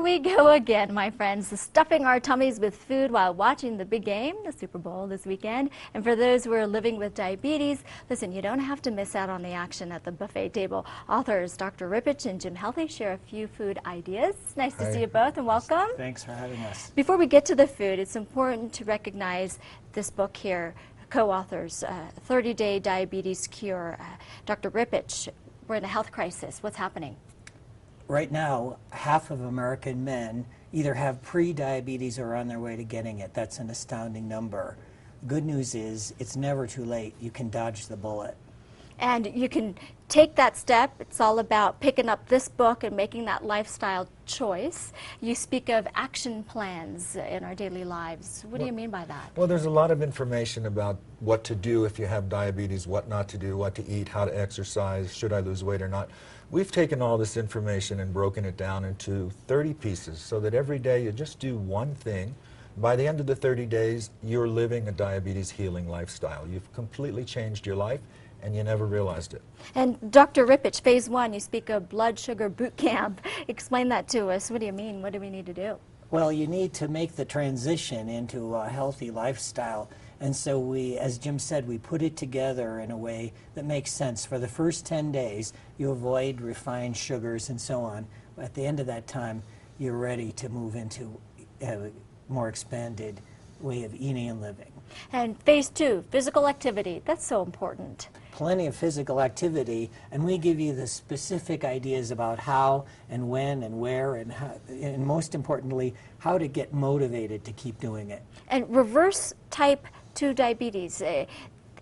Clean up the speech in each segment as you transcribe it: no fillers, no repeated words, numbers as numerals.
we go again, my friends, stuffing our tummies with food while watching the big game, the Super Bowl this weekend. And for those who are living with diabetes, listen, you don't have to miss out on the action at the buffet table. Authors Dr. Rippich and Jim Healthy share a few food ideas. Nice to see you both and welcome. Thanks for having us. Before we get to the food, it's important to recognize this book here, co-authors, 30-Day Diabetes Cure. Dr. Rippich, we're in a health crisis. What's happening? Right now, half of American men either have pre-diabetes or are on their way to getting it. That's an astounding number. The good news is it's never too late. You can dodge the bullet. And you can take that step. It's all about picking up this book and making that lifestyle choice. You speak of action plans in our daily lives. What do you mean by that? Well, there's a lot of information about what to do if you have diabetes, what not to do, what to eat, how to exercise, should I lose weight or not. We've taken all this information and broken it down into 30 pieces so that every day you just do one thing. By the end of the 30 days, you're living a diabetes healing lifestyle. You've completely changed your life, and you never realized it. And Dr. Rippich, phase one, you speak of blood sugar boot camp. Explain that to us. What do you mean? What do we need to do? Well, you need to make the transition into a healthy lifestyle. And so we, as Jim said, we put it together in a way that makes sense. For the first 10 days, you avoid refined sugars and so on. At the end of that time, you're ready to move into a more expanded way of eating and living. And phase two, physical activity. That's so important. Plenty of physical activity, and we give you the specific ideas about how and when and where and how, and most importantly, how to get motivated to keep doing it. And reverse type 2 diabetes.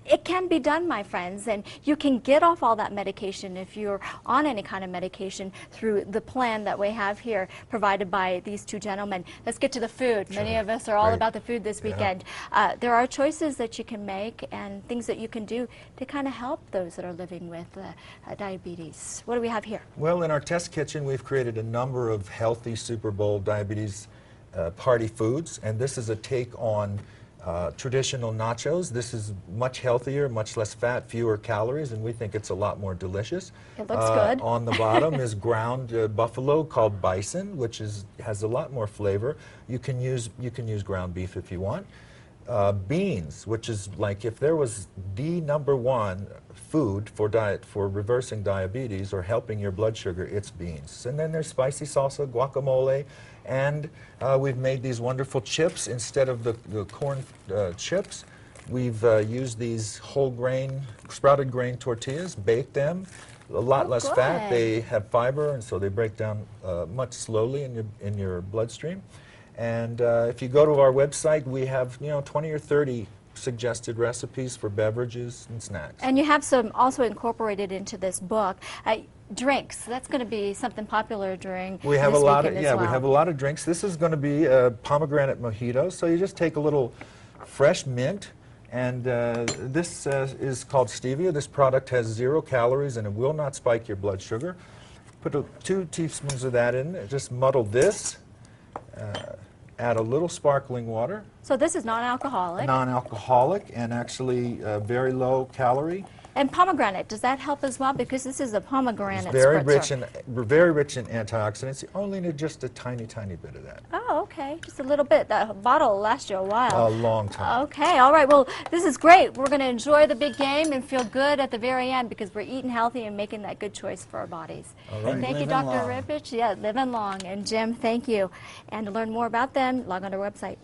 It can be done, my friends, and you can get off all that medication if you're on any kind of medication through the plan that we have here provided by these two gentlemen. Let's get to the food. Sure. Many of us are all about the food this weekend. There are choices that you can make and things that you can do to kind of help those that are living with diabetes. What do we have here? Well, in our test kitchen, we've created a number of healthy Super Bowl diabetes party foods, and this is a take on traditional nachos. This is much healthier, much less fat, fewer calories, and we think it's a lot more delicious. It looks good. On the bottom is ground buffalo called bison, which has a lot more flavor. You can use ground beef if you want. Beans, which is like if there was the #1 food for reversing diabetes or helping your blood sugar, it's beans. And then there's spicy salsa, guacamole, and we've made these wonderful chips instead of the corn chips. We've used these whole grain, sprouted grain tortillas, baked them, a lot less fat. They have fiber, and so they break down much slowly in your bloodstream. And if you go to our website, we have 20 or 30 suggested recipes for beverages and snacks. And you have some also incorporated into this book. Drinks, that's going to be something popular during we have this a lot of weekend as well. We have a lot of drinks. This is going to be a pomegranate mojito. So you just take a little fresh mint, and this is called stevia. This product has 0 calories and it will not spike your blood sugar. Put 2 teaspoons of that in. Just muddle this. Add a little sparkling water. So this is non-alcoholic. Non-alcoholic and actually very low calorie. And pomegranate, does that help as well? Because this is a pomegranate It's very spritzer. very rich in antioxidants. You only need just a tiny, tiny bit of that. Oh, okay. Just a little bit. That bottle will last you a while. A long time. Okay. All right. Well, this is great. We're going to enjoy the big game and feel good at the very end because we're eating healthy and making that good choice for our bodies. All right. And thank you, Living Dr. long. Rippich. Yeah, living long. And Jim, thank you. And to learn more about them, log on to our website.